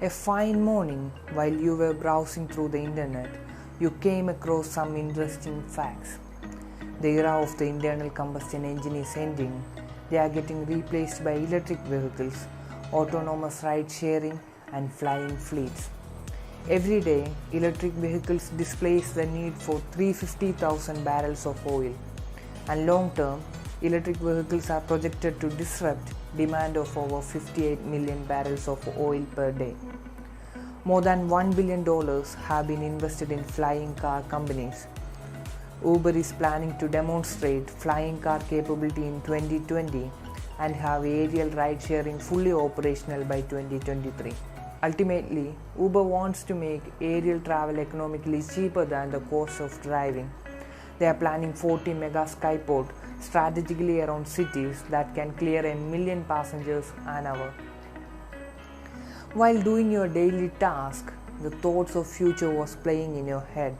A fine morning, while you were browsing through the internet, you came across some interesting facts. The era of the internal combustion engine is ending. They are getting replaced by electric vehicles, autonomous ride-sharing, and flying fleets. Every day, electric vehicles displace the need for 350,000 barrels of oil, and long-term, electric vehicles are projected to disrupt demand of over 58 million barrels of oil per day. More than $1 billion have been invested in flying car companies. Uber is planning to demonstrate flying car capability in 2020 and have aerial ride-sharing fully operational by 2023. Ultimately, Uber wants to make aerial travel economically cheaper than the cost of driving. They are planning 40 mega-skyport strategically around cities that can clear 1 million passengers an hour. While doing your daily task, the thoughts of future was playing in your head.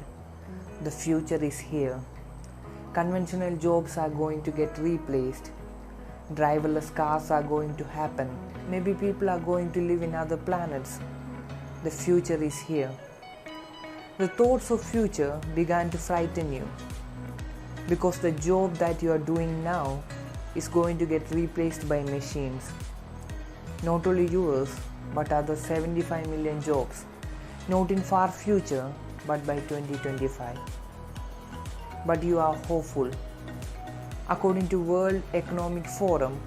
The future is here. Conventional jobs are going to get replaced. Driverless cars are going to happen. Maybe people are going to live in other planets. The future is here. The thoughts of future began to frighten you because the job that you are doing now is going to get replaced by machines. Not only yours, but other 75 million jobs. Not in far future, but by 2025. But you are hopeful. According to World Economic Forum,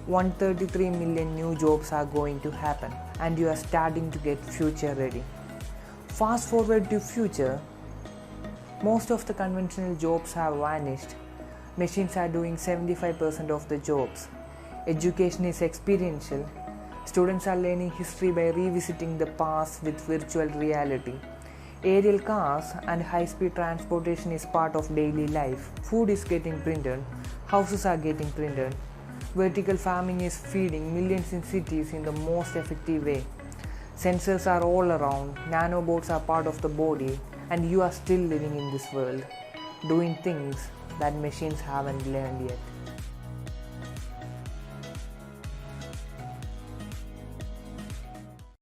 133 million new jobs are going to happen, and you are starting to get future ready. Fast forward to future, most of the conventional jobs have vanished. Machines are doing 75% of the jobs. Education is experiential. Students are learning history by revisiting the past with virtual reality. Aerial cars and high-speed transportation is part of daily life. Food is getting printed. Houses are getting printed. Vertical farming is feeding millions in cities in the most effective way. Sensors are all around. Nanobots are part of the body. And you are still living in this world, doing things that machines haven't learned yet.